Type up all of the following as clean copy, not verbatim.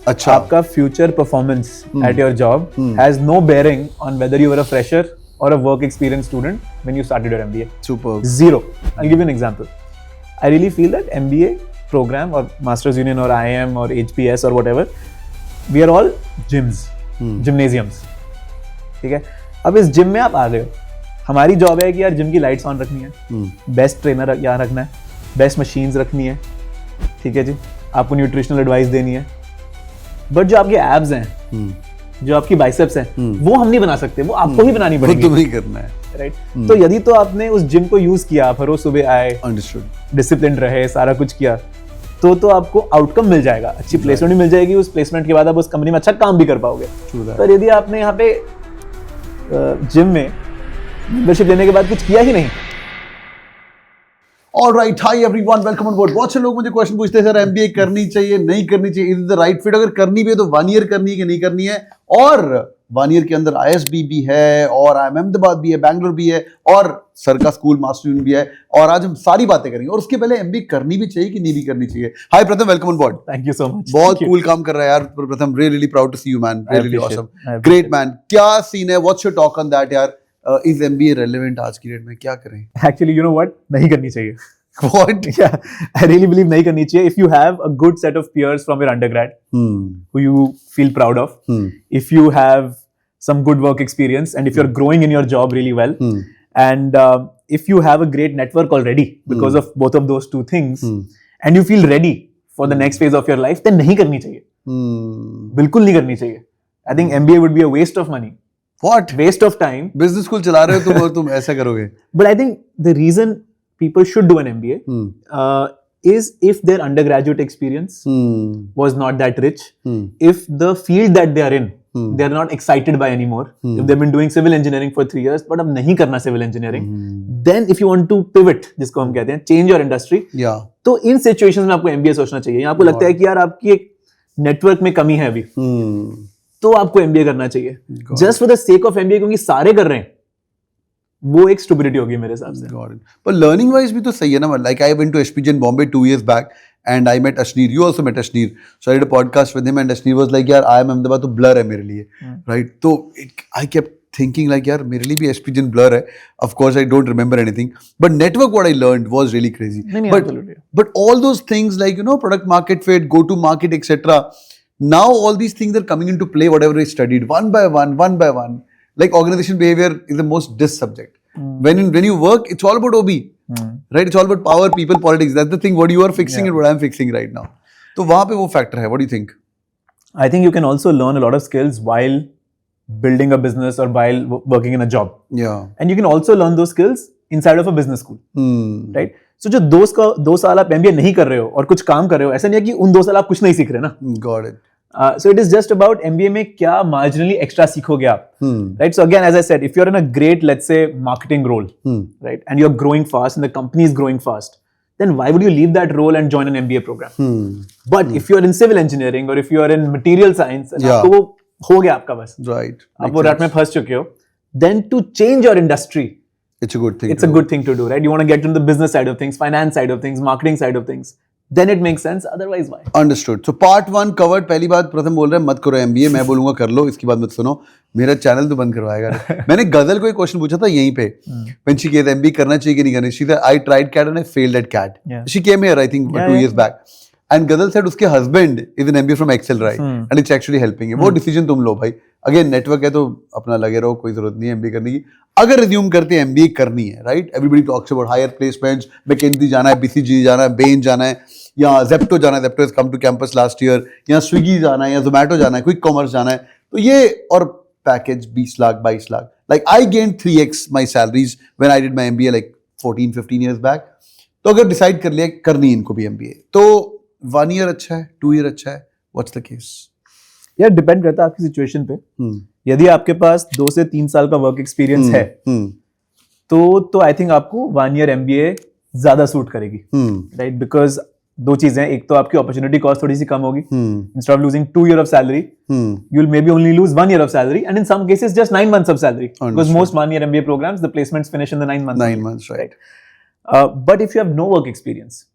अच्छा, आपका future performance at your job has no bearing on whether you are a fresher or a work experience student when you started your MBA. Superb. Zero. I'll give you an example. I really feel that MBA program or Masters Union or IIM or HPS or whatever, we are all gyms, gymnasiums. ठीक है? अब इस gym में आप आ गए हो, हमारी job है कि यार जिम की लाइट्स ऑन रखनी है, बेस्ट ट्रेनर यहाँ रखना है, बेस्ट मशीन्स रखनी है, ठीक है जी, आपको न्यूट्रिशनल एडवाइस देनी है, बट जो आपके एब्स हैं, जो आपकी बाइसेप्स हैं, वो हम नहीं बना सकते, वो आपको ही बनानी पड़ेगी, तुम्हें ही करना है, राइट? तो यदि तो आपने उस जिम को यूज किया, आप हर रोज सुबह आए, अंडरस्टूड, डिसिप्लिन रहे, सारा कुछ किया, तो आपको आउटकम मिल जाएगा, अच्छी प्लेसमेंट भी मिल जाएगी, उस प्लेसमेंट के बाद आप उस कंपनी में अच्छा काम भी कर पाओगे। पर यदि आपने यहाँ पे जिम में मेंबरशिप लेने के बाद कुछ किया ही नहीं। Alright, hi everyone, welcome on board. बहुत से लोग मुझे क्वेश्चन पूछते हैं, सर एमबीए करनी चाहिए नहीं करनी चाहिए, इज द राइट फिट? अगर करनी भी है तो 1 ईयर करनी है कि नहीं करनी है? और 1 ईयर के अंदर आईएसबी भी है, और IIM अहमदाबाद भी है, बैंगलोर भी है, और सर का स्कूल मास्टर यूनियन भी है, और आज हम सारी बातें करेंगे। और उसके पहले एमबीए करनी भी चाहिए कि नहीं भी करनी चाहिए? Hi Pratham, welcome on board. Thank you so much. बहुत कूल काम कर रहा है यार प्रथम, really proud to see you man, really awesome, great man. क्या सीन है, what's your talk on that यार? इज एमबीए रेलेवेंट आज की डेट में? क्या करें? एक्चुअली यू नो व्हाट, नहीं करनी चाहिए। What? Yeah, I really believe नहीं करनी चाहिए. If you have a good set of peers from your undergrad who you feel proud of, if you have some good work experience, and if you're growing in your job really well, and if you have a great network already because of both of those two things, and you feel ready for the next phase of your life, then नहीं करनी चाहिए. बिल्कुल नहीं करनी चाहिए. I think MBA would be a waste of money. What? Waste of time. Business school चला रहे हो तुम और तुम ऐसा करोगे? But I think the reason people should do an MBA is if their undergraduate experience was not that rich, if the field that they are in, they are not excited by anymore, if they've been doing civil engineering for 3 years, but अब नहीं करना civil engineering, then if you want to pivot, जिसको हम कहते हैं, change your industry, तो इन situations में आपको MBA सोचना चाहिए। आपको लगता है कि यार आपकी एक नेटवर्क में कमी है अभी, तो आपको MBA करना चाहिए, just for the sake of MBA, क्योंकि सारे कर रहे हैं, वो एक स्टुपिडिटी होगी मेरे हिसाब से। पर लर्निंग वाइज भी तो सही है ना। Like I went to SPJ in Bombay 2 years back and I met Ashneer, you also met Ashneer, so I did a podcast with him and Ashneer was like यार IIM अहमदाबाद तो ब्लर है मेरे लिए, राइट? तो आई केप्ट थिंकिंग लाइक यार मेरे लिए भी एसपीजे ब्लर है, of course I don't remember anything, but network what I learned was really crazy. But all those things like you know product market fit, go to market etcetera, now all these things are coming into play, whatever I studied one by one, like organization behavior is the most diss subject. When you work, it's all about OB, right? It's all about power, people, politics. That's the thing. What you are fixing and what I'm fixing right now. तो वहाँ पे वो factor है. What do you think? I think you can also learn a lot of skills while building a business or while working in a job. Yeah. And you can also learn those skills inside of a business school, right? So जो 2 साल आप MBA नहीं कर रहे हो और कुछ काम कर रहे हो, ऐसा नहीं है कि उन 2 साल आप कुछ नहीं सीख रहे ना. Got it. So it is just about MBA में क्या marginally extra सीखोगे आप, right? So again, as I said, if you're in a great, let's say, marketing role, right, and you're growing fast and the company is growing fast, then why would you leave that role and join an MBA program? But if you're in civil engineering or if you're in material science, and आपको वो हो गया आपका बस, right, आप वो रट में फंस चुके हो, then to change your industry, it's a good thing. It's a good thing to do, right? You want to get into the business side of things, finance side of things, marketing side of things. Then it makes sense, otherwise why? Understood. So part 1 covered. पहली बात प्रथम बोल रहे हैं मत करो MBA, मैं बोलूंगा कर लो, इसकी बात मत सुनो, मेरा चैनल तो बंद करवाएगा। मैंने गजल को एक क्वेश्चन पूछा था यहीं पे, when she said MBA करना चाहिए कि नहीं करना चाहिए, I tried CAT and I failed at CAT. She came here I think 2 years back. And गजल said उसके husband is an MBA from Excel, right? And it's actually helping है। वो डिसीजन तुम लो भाई। अगेन नेटवर्क है तो अपना लगे रहो, कोई जरूरत नहीं है MBA करने की। अगर रिज्यूम करते हैं MBA करनी है, right? Everybody talks about higher placements, McKinsey जाना है, BCG जाना है, बेन जाना है, या Zepto जाना है, Zepto has come to campus last year, या स्विगी जाना है, या जोमेटो जाना है, क्विक कॉमर्स जाना है, तो ये और package 20 lakh 22 lakh, like I gain 3x my salaries when I did my MBA like 14-15 years back. तो अगर डिसाइड कर लिया करनी इनको भी MBA, तो 1 year अच्छा है, 2 year अच्छा है, व्हाट्स द केस? यार डिपेंड करता है आपकी सिचुएशन पे। यदि आपके पास 2 से 3 साल का वर्क एक्सपीरियंस है, तो आई थिंक आपको 1 year MBA ज्यादा सूट करेगी, राइट? बिकॉज 2 चीजें, एक तो आपकी अपॉर्चुनिटी कॉस्ट थोड़ी सी कम होगी, instead of losing 2 years of salary, you'll maybe only lose 1 year of salary, and in some cases just 9 months of salary, because most 1 year MBA programs, the placements finish in the 9 months. 9 months, right? But if you have no work experience,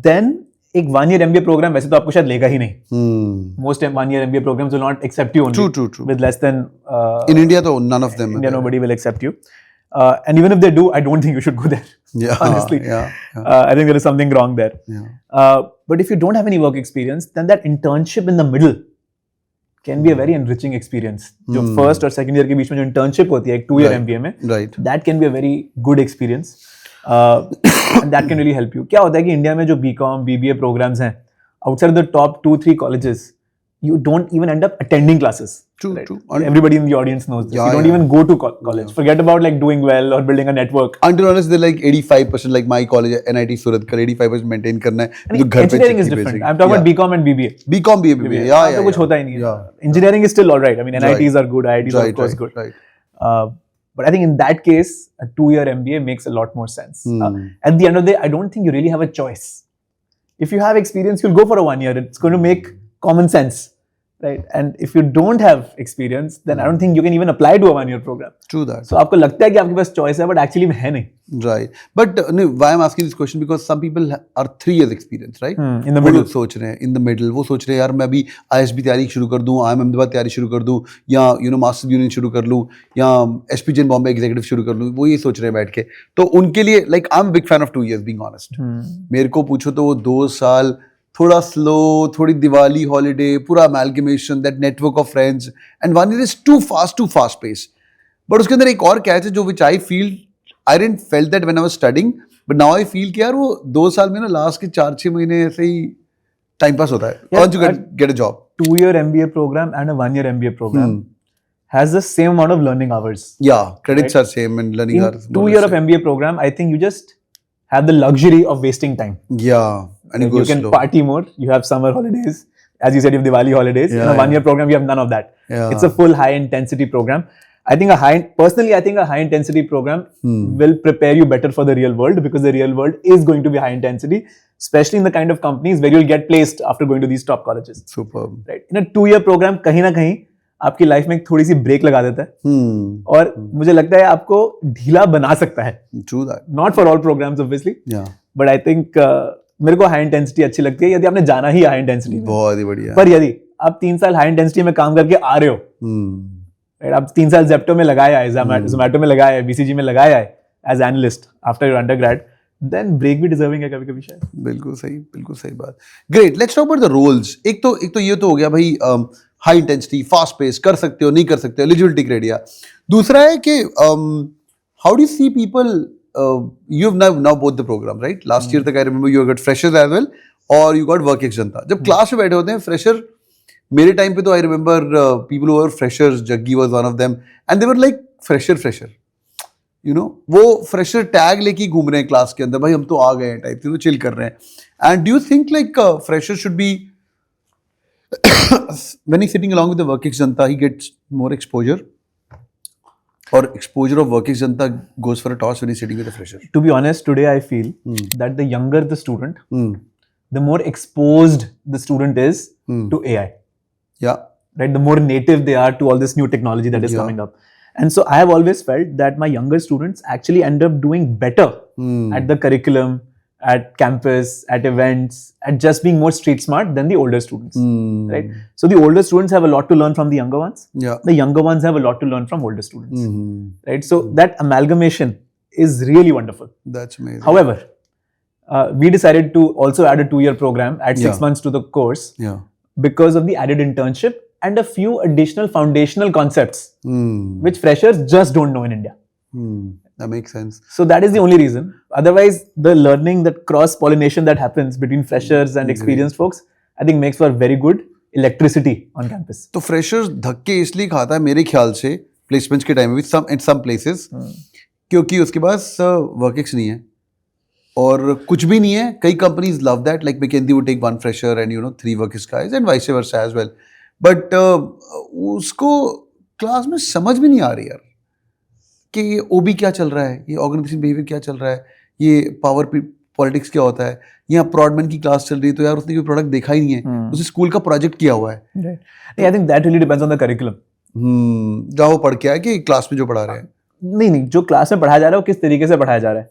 then एक 1 year MBA programme वैसे तो आपको शायद लेगा ही नहीं. Hmm. Most 1 year MBA programs will not accept you only. True. With less than In India, though, none of them. India, nobody will accept you. And even if they do, I don't think you should go there. Yeah, honestly. yeah. I think there is something wrong there. Yeah. But if you don't have any work experience, then that internship in the middle can be a very enriching experience. जो first और second year के बीच में जो internship होती है एक 2 year Right. MBA में, Right. that can be a very good experience. And that can really help you. क्या होता है कि इंडिया में जो BCom, BBA programs हैं, outside the top 2-3 colleges, you don't even end up attending classes. True, right? true. Everybody in the audience knows this. Yeah, You don't yeah. even go to college. Forget about like doing well or building a network. Until honest, they're like 85%, like my college, NIT Surat, कर 85% maintain करना है. And जो घर पे engineering is चिट्ठी different. भेजेगी. I'm talking about BCom and BBA. BCom, BBA, yeah, वहाँ yeah. तो कुछ होता ही नहीं है. Yeah. Engineering is still alright. I mean, Right. NITs are good, IITs are of course good. Right. But I think in that case, a 2 year MBA makes a lot more sense. At the end of the day, I don't think you really have a choice. If you have experience, you'll go for a 1 year. It's going to make common sense. Right? And if you don't have experience, then I don't think you can even apply to a 1 year program. True that. So आपको लगता है कि आपके पास choice है, but actually में है नहीं. Right. But no, why I'm asking this question, because some people are 3 years experience, right? In the वो middle. लोग सोच रहे हैं in the middle, वो सोच रहे हैं यार मैं अभी ISB तैयारी शुरू कर दूं, IIM अहमदाबाद तैयारी शुरू कर दूं, या मास्टर्स यूनियन शुरू कर लूं, या SP Jain बॉम्बे एग्जीक्यूटिव शुरू कर लूं, वो ये सोच रहे हैं बैठ के. तो उनके लिए like I'm a big fan of 2 years, being honest. मेरे को पूछो तो वो 2 साल थोड़ा स्लो, थोड़ी दिवाली हॉलीडे, पूरा amalgamation, that network of friends, and 1 year is too fast pace. But उसके अंदर एक और कैच है जो which I feel, I didn't felt that when I was studying, but now I feel कि यार वो 2 साल में ना लास्ट के 4-6 महीने ऐसे ही टाइम पास होता है. Once you get a job. 2 year MBA program and a 1 year MBA program has the same amount of learning hours. Yeah, credits are same and learning In are 2 year of MBA program, I think you just have the luxury of wasting time. Yeah. And You can slow. party more. You have summer holidays, as you said, you have Diwali holidays. Yeah, In a 1 year program, you have none of that. Yeah. It's a full high intensity program. I think personally, I think a high intensity program will prepare you better for the real world, because the real world is going to be high intensity, especially in the kind of companies where you'll get placed after going to these top colleges. Superb. Right? In a 2 year program, कहीं ना कहीं आपकी life में एक थोड़ी सी break लगा देता है, और मुझे लगता है आपको ढीला बना सकता है. True that. Not for all programs, obviously. Yeah. But I think मेरे को हाई इंटेंसिटी अच्छी लगती है यदि आपने जाना ही हाई इंटेंसिटी में. बहुत ही बढ़िया. पर यदि आप 3 साल हाई इंटेंसिटी में काम करके आ रहे हो, right, आप 3 साल जेप्टो में लगाया है, जोमेटो में लगाया है, BCG में लगाया है as analyst after your undergrad, then break भी डिजर्विंग है कभी कभी शायद. बिल्कुल सही बात. Great. Let's talk about the roles. एक तो ये तो हो गया भाई, हाई इंटेंसिटी, फास्ट पेस, कर सकते हो नहीं कर सकते हो, एलिजिबिलिटी क्राइटेरिया. दूसरा है कि how do you see people, you have now both the program, right? Last year तक I remember you got freshers as well, और you got work जनता. जब क्लास में बैठे होते हैं फ्रेशर, मेरे टाइम पे तो I remember people who were freshers, Jaggi was one of them, and they were like fresher, you know, वो fresher tag लेके घूम रहे हैं क्लास के अंदर, भाई हम तो आ गए हैं टाइप, तो चिल कर रहे हैं. And do you think like fresher should be when he's sitting along with the work Janata, he gets more exposure? Or exposure of working Janata goes for a toss when he's sitting with a fresher? To be honest, today I feel that the younger the student, the more exposed the student is to AI. Yeah. Right? The more native they are to all this new technology that is coming up. And so I have always felt that my younger students actually end up doing better at the curriculum, at campus, at events, at just being more street smart than the older students. Right? So the older students have a lot to learn from the younger ones. Yeah. The younger ones have a lot to learn from older students. Right? So that amalgamation is really wonderful. That's amazing. However, we decided to also add a 2 year program, add 6 months to the course, Yeah. because of the added internship and a few additional foundational concepts which freshers just don't know in India. That makes sense. So that is the only reason. Otherwise, the learning, that cross pollination that happens between freshers and experienced folks, I think makes for very good electricity on campus. तो freshers धक्के इसलिए खाता है मेरे ख्याल से placements के time में in some places, क्योंकि उसके पास work ex नहीं है और कुछ भी नहीं है. कई companies love that, like McKinsey would take 1 fresher and 3 work ex guys and vice versa as well. But उसको क्लास में समझ भी नहीं आ रही यार कि ये OB क्या चल रहा है, ये ऑर्गेनाइजेशन बिहेवियर क्या चल रहा है, ये पावर पॉलिटिक्स क्या होता है. यहाँ प्रॉडमैन की क्लास चल रही है तो यार उसने कोई प्रोडक्ट देखा ही नहीं है, उसने स्कूल का प्रोजेक्ट किया हुआ है. Right. I think that really depends on the curriculum. जहाँ वो पढ़ के आया कि क्लास में जो पढ़ा रहे हैं. नहीं, जो क्लास में पढ़ाया जा रहा है वो किस तरीके से पढ़ाया जा रहा है।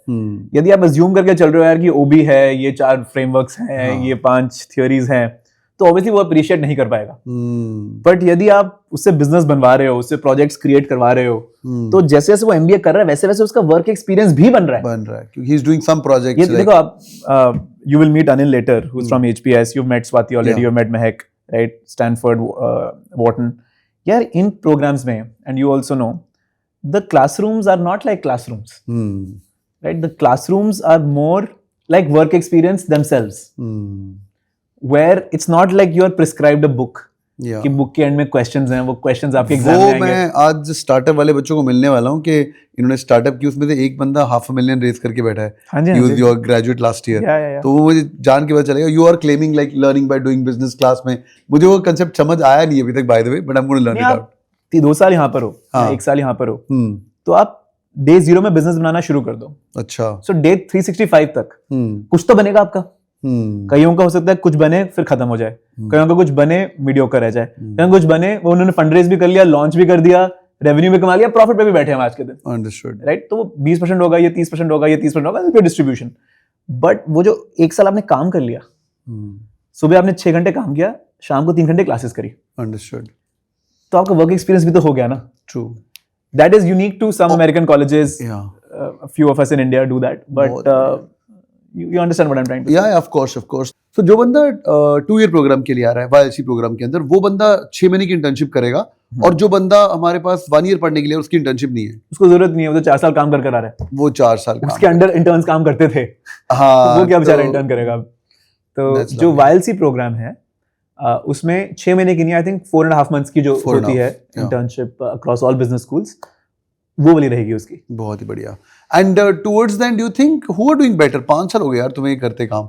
यदि आप अज्यूम करके चल रहे हो यार कि ओबी है, ये 4 फ्रेमवर्क्स हैं, ये 5 थियोरीज हैं, तो ऑब्वियसली वो अप्रिशिएट नहीं कर पाएगा। बट यदि आप उससे बिजनेस बनवा रहे हो, उससे प्रोजेक्ट्स क्रिएट करवा रहे हो, तो जैसे जैसे वो एमबीए कर रहा है वैसे वैसे उसका वर्क एक्सपीरियंस भी बन रहा है क्योंकि he is doing some projects. ये देखो आप, you will meet Anil later, who's from HPS. You've met Swati already. You've met Mehak, right? Stanford, Wharton. Yeah, in programs में, and you also know, the classrooms are not like classrooms, right? The classrooms are more like work experience themselves, where it's not like you are prescribed a book. कि book के and में questions हैं, वो questions आपके exam में आएंगे। मैं आज स्टार्टअप वाले बच्चों को मिलने वाला हूँ कि इन्होंने स्टार्टअप की, उसमें से एक बंदा $500,000 रेज करके बैठा है। He was your graduate last year. तो वो मुझे जान के पता चलेगा। You are claiming like learning by doing business class में, मुझे वो कंसेप्ट समझ आया नहीं अभी तक by the way, but I'm going to learn it out. 2 साल यहाँ पर हो, 1 साल यहाँ पर हो, तो आप डे 0 में बिजनेस बनाना शुरू कर दो। अच्छा। सो डे 365 तक कुछ तो बनेगा आपका। कईयों का हो सकता है कुछ बने फिर खत्म हो जाए, कईयों का कुछ बने मीडियोकर रह जाए, कईयों कुछ बने वो उन्होंने फंडरेज भी कर लिया, लॉन्च भी कर दिया, रेवेन्यू भी कमा लिया, प्रॉफिट पे भी बैठे हैं आज के दिन। Understood, right? तो वो 20% होगा, ये 30% होगा, ये 30% होगा, डिस्ट्रीब्यूशन। बट वो जो 1 साल आपने काम कर लिया, सुबह आपने 6 घंटे काम किया, शाम को 3 घंटे क्लासेस करी, अंडरस्टूड, तो आपका वर्क एक्सपीरियंस भी तो हो गया ना। True, that is unique to some American colleges, few of us in India do that, but you understand what I'm trying to say. Yeah, of course. So जो बंदा 2 year प्रोग्राम के लिए आ रहा है, YLC प्रोग्राम के अंदर, वो बंदा 6 महीने की इंटर्नशिप करेगा, और जो बंदा हमारे पास 1 year पढ़ने के लिए, उसकी इंटर्नशिप नहीं है, उसको जरूरत नहीं है, वो तो 4 साल काम कर आ रहा है, वो 4 साल उसके अंडर इंटर्न्स काम करते थे। हाँ, तो वो क्या बेचारा इंटर्न करेगा। तो जो YLC प्रोग्राम है उसमें 6 महीने की नहीं, आई थिंक 4.5 months की जो होती है internship across all business schools, वो वाली रहेगी उसकी। बहुत ही बढ़िया। And towards then do you think who are doing better? 5 साल हो गए यार तुम्हें करते काम,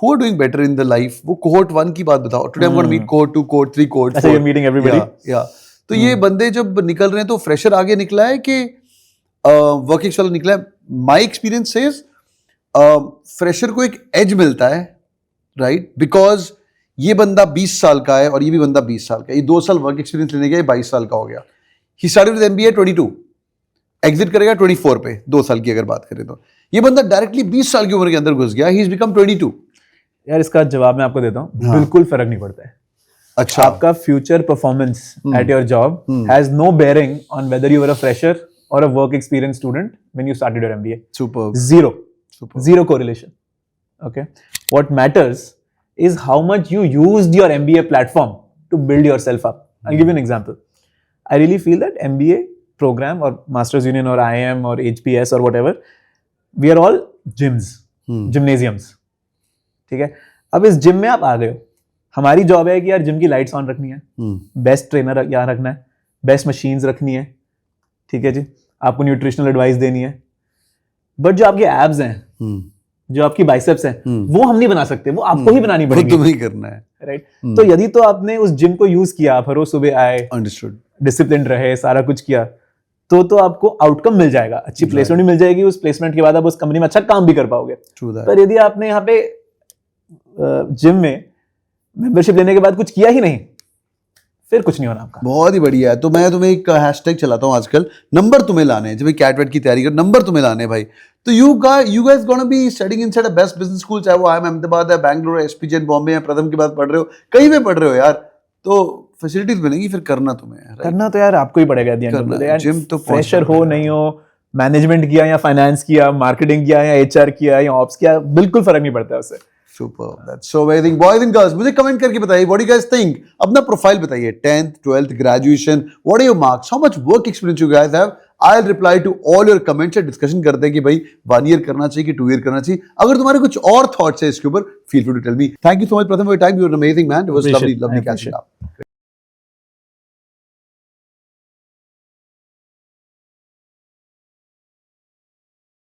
who are doing better in the life? वो कोहोर्ट 1 की बात बताओ। Today I am going to meet cohort 2, cohort 3, cohort 4। अच्छा, यू आर मीटिंग एवरीबॉडी। या तो ये बंदे जब निकल रहे हैं तो फ्रेशर आगे निकला है कि वर्किंग वाला निकला है? माय एक्सपीरियंस सेज फ्रेशर को एक एज मिलता है, राइट? बिकॉज ये बंदा 20 साल का है और ये भी बंदा 20 साल का है, ये 2 साल वर्क एक्सपीरियंस लेने गया, 22 साल का हो गया। He started with MBA 22, exit करेगा 24 पे, 2 साल की अगर बात करें तो। ये बंदा डायरेक्टली 20 साल की उम्र के अंदर घुस गया, ही इज बिकम 22। यार इसका जवाब मैं आपको देता हूँ, बिल्कुल फर्क नहीं पड़ता है। अच्छा, आपका future performance at your job has no bearing on whether you are a fresher और a work experience student when you started your MBA। Super, zero correlation. Okay, what matters is how much you used your MBA platform to build yourself up. I'll give you an example. I really feel that MBA program or Masters Union or IIM or HPS or whatever, we are all gyms, gymnasiums. ठीक है? अब इस gym में आप आ गए हो, हमारी job है कि यार जिम की लाइट्स ऑन रखनी है, बेस्ट ट्रेनर यहाँ रखना है, बेस्ट मशीन्स रखनी है, ठीक है जी, आपको न्यूट्रिशनल एडवाइस देनी है। बट जो आपके एब्स हैं, जो आपकी बाइसेप्स हैं, वो हम नहीं बना सकते, वो आपको ही बनानी पड़ेगी, तुम्हें ही करना है, राइट? तो यदि तो आपने उस जिम को यूज किया, आप हर रोज सुबह आए, अंडरस्टूड, डिसिप्लिन रहे, सारा कुछ किया, तो आपको आउटकम मिल जाएगा, अच्छी प्लेसमेंट भी मिल जाएगी, उस प्लेसमेंट के बाद आप उस कंपनी में अच्छा काम भी कर पाओगे। पर यदि आपने यहाँ पे जिम में मेंबरशिप लेने के बाद कुछ किया ही नहीं, फिर कुछ नहीं होना आपका। बहुत ही बढ़िया है। तो मैं तुम्हें एक हैशटैग चलाता हूँ आजकल, नंबर तुम्हें लाने हैं, जब कैट वेट की तैयारी कर, नंबर तुम्हें लाने हैं भाई। तो you guys gonna be studying inside a best business school, चाहे वो IIM अहमदाबाद है, बैंगलोर है, SPJ बॉम्बे है, प्रथम की बात पढ़ रहे हो, कहीं भी पढ़ रहे हो यार, तो फैसिलिटीज मिलेंगी, फिर करना तुम्हें है, करना तो यार आपको ही पड़ेगा। जिम तो फ्रेशर हो नहीं हो, मैनेजमेंट किया या फाइनेंस किया, मार्केटिंग किया या HR किया या ऑप्स किया, बिल्कुल फर्क नहीं पड़ता उससे। Super, that's so amazing. Boys and girls, मुझे कमेंट करके बताइए, what do you guys think? अपना प्रोफाइल बताइए, 10th, 12th, graduation, what are your marks? How much work experience you guys have? I'll reply to all your comments. Discussion करते हैं कि भाई 1 year करना चाहिए कि 2 year करना चाहिए। अगर तुम्हारे कुछ और थॉट्स है इसके ऊपर, feel free to tell me. Thank you so much, Pratham, for your time. You're an amazing man. It was lovely catching up.